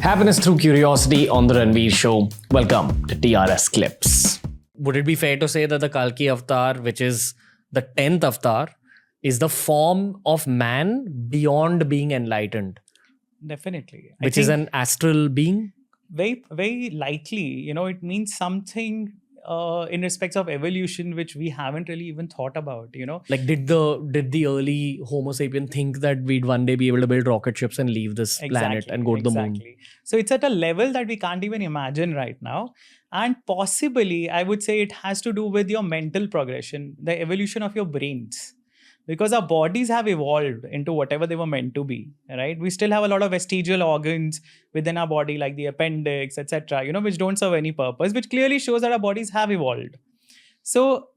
Happiness through curiosity on the Ranveer Show. Welcome to TRS Clips. Would it be fair to say that the Kalki Avatar, which is the 10th Avatar, is the form of man beyond being enlightened? Definitely. Which is an astral being? Very, very likely, it means something in respects of evolution, which we haven't really even thought about, Like did the early Homo sapien think that we'd one day be able to build rocket ships and leave this planet and go to the moon? So it's at a level that we can't even imagine right now. And possibly, I would say it has to do with your mental progression, the evolution of your brains. Because our bodies have evolved into whatever they were meant to be, right? We still have a lot of vestigial organs within our body, like the appendix, etc., which don't serve any purpose, which clearly shows that our bodies have evolved. So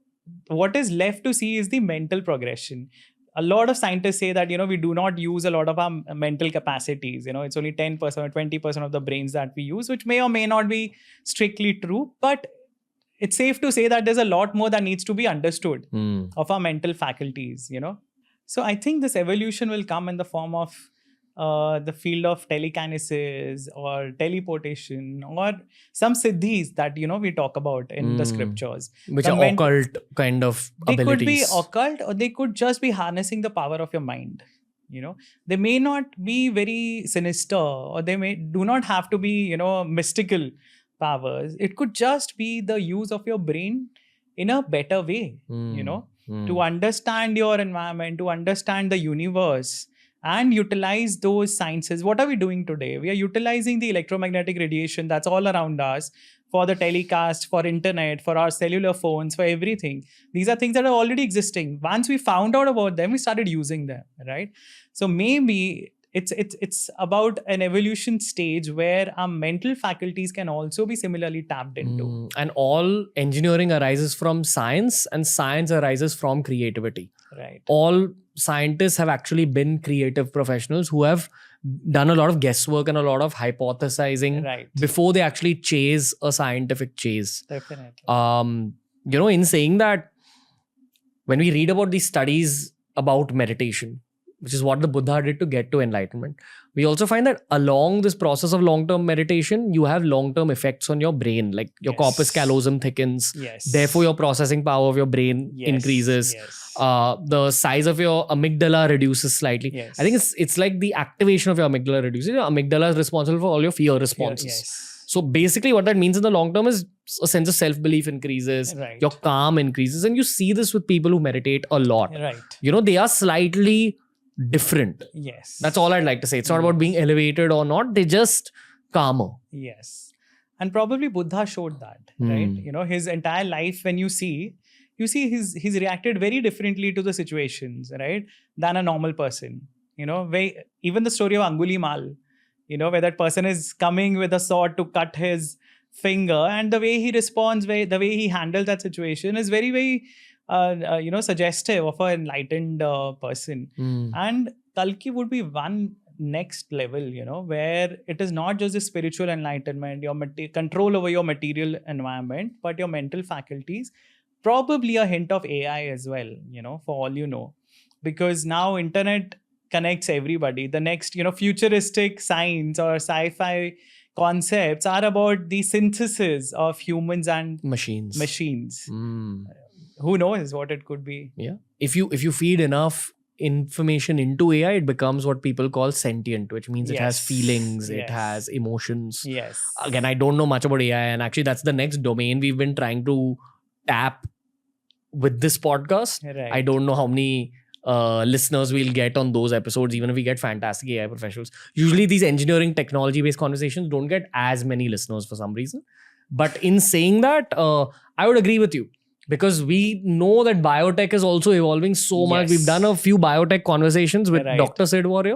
what is left to see is the mental progression. A lot of scientists say that, we do not use a lot of our mental capacities. It's only 10% or 20% of the brains that we use, which may or may not be strictly true. But it's safe to say that there's a lot more that needs to be understood of our mental faculties, So I think this evolution will come in the form of the field of telekinesis or teleportation or some siddhis that, we talk about in the scriptures. Which are occult kind of abilities. They could be occult, or they could just be harnessing the power of your mind. They may not be very sinister, or they do not have to be, mystical powers. It could just be the use of your brain in a better way, to understand your environment, to understand the universe and utilize those sciences. What are we doing today? We are utilizing the electromagnetic radiation that's all around us for the telecast, for internet, for our cellular phones, for everything. These are things that are already existing. Once we found out about them, we started using them, right? So maybe it's about an evolution stage where our mental faculties can also be similarly tapped into. And all engineering arises from science, and science arises from creativity. Right. All scientists have actually been creative professionals who have done a lot of guesswork and a lot of hypothesizing before they actually chase a scientific chase. Definitely. In saying that, when we read about these studies about meditation, which is what the Buddha did to get to enlightenment, we also find that along this process of long-term meditation, you have long-term effects on your brain, like your corpus callosum thickens. Therefore, your processing power of your brain increases. The size of your amygdala reduces slightly. I think it's like the activation of your amygdala reduces. Your amygdala is responsible for all your fear responses. So basically what that means in the long term is a sense of self-belief increases, your calm increases. And you see this with people who meditate a lot. They are slightly different. That's all I'd like to say. It's not about being elevated or not. They're just calmer. And probably Buddha showed that, right? His entire life, when you see he's reacted very differently to the situations, right, than a normal person. Even the story of Angulimal, where that person is coming with a sword to cut his finger, and the way he responds, the way he handles that situation is very, very suggestive of an enlightened person. And Kalki would be one next level, where it is not just the spiritual enlightenment, your control over your material environment, but your mental faculties, probably a hint of AI as well, for all you know, because now internet connects everybody. The next, futuristic science or sci-fi concepts are about the synthesis of humans and machines. Who knows what it could be? If you feed enough information into AI, it becomes what people call sentient, which means it has feelings, it has emotions. Again, I don't know much about AI, and actually that's the next domain we've been trying to tap with this podcast. I don't know how many listeners we'll get on those episodes, even if we get fantastic AI professionals. Usually these engineering technology based conversations don't get as many listeners for some reason. But in saying that, I would agree with you. Because we know that biotech is also evolving so much. We've done a few biotech conversations with Dr. Sid Warrior.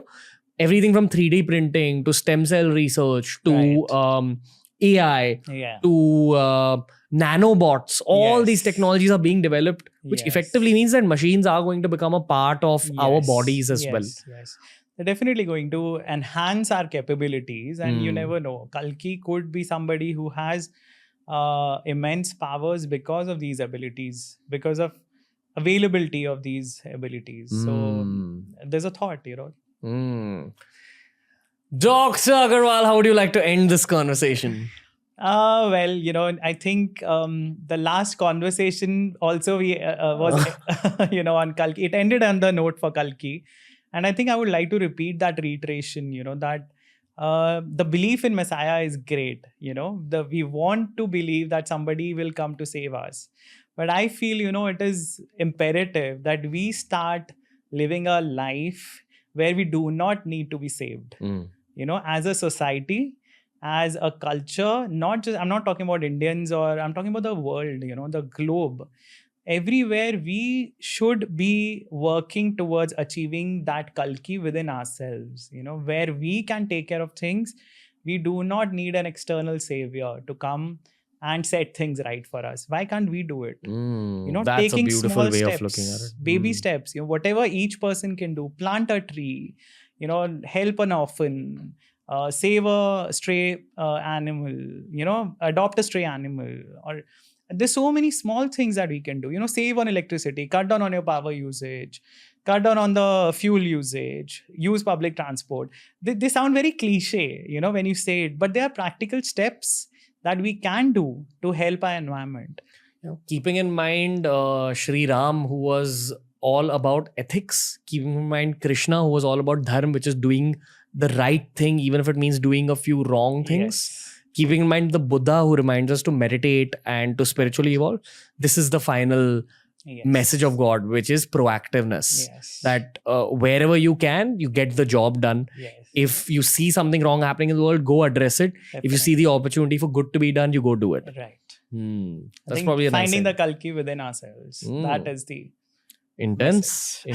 Everything from 3D printing to stem cell research to AI to nanobots. All these technologies are being developed, which effectively means that machines are going to become a part of our bodies as well. They're definitely going to enhance our capabilities, and you never know. Kalki could be somebody who has immense powers because of these abilities, because of availability of these abilities. So there's a thought, Dr. Aggarwal, how would you like to end this conversation? Well, I think the last conversation also was, on Kalki. It ended on the note for Kalki. And I think I would like to repeat that reiteration, that the belief in Messiah is great. We want to believe that somebody will come to save us. But I feel, it is imperative that we start living a life where we do not need to be saved. As a society, as a culture, I'm not talking about Indians, or I'm talking about the world, the globe. Everywhere we should be working towards achieving that Kalki within ourselves, where we can take care of things. We do not need an external savior to come and set things right for us. Why can't we do it? That's taking a beautiful small way steps, of looking at it. Baby steps, whatever each person can do. Plant a tree, help an orphan, save a stray animal, adopt a stray animal. Or there's so many small things that we can do. Save on electricity, cut down on your power usage, cut down on the fuel usage, use public transport. They sound very cliche, when you say it, but they are practical steps that we can do to help our environment. Keeping in mind Shri Ram, who was all about ethics, keeping in mind Krishna, who was all about dharma, which is doing the right thing, even if it means doing a few wrong things. Yes. Keeping in mind the Buddha, who reminds us to meditate and to spiritually evolve. This is the final message of God, which is proactiveness. That wherever you can, you get the job done. If you see something wrong happening in the world, go address it. Definitely. If you see the opportunity for good to be done, you go do it. Right. That's probably a finding nice the Kalki within ourselves. That is the intense.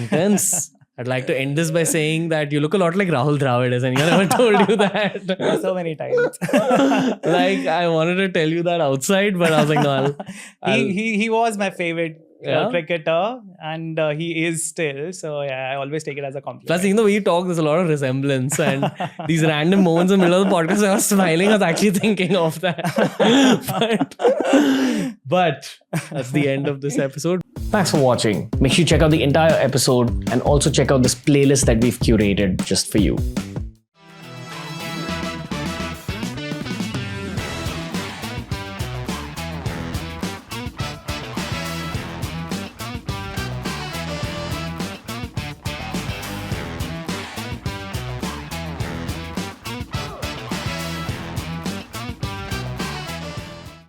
I'd like to end this by saying that you look a lot like Rahul Dravid, and I never told you that. So many times. I wanted to tell you that outside, but I was like, no. He was my favorite cricketer, and he is still. So I always take it as a compliment. Plus, even the way you talk, there's a lot of resemblance, and these random moments in the middle of the podcast, I was smiling. I was actually thinking of that. but that's the end of this episode. Thanks for watching. Make sure you check out the entire episode and also check out this playlist that we've curated just for you.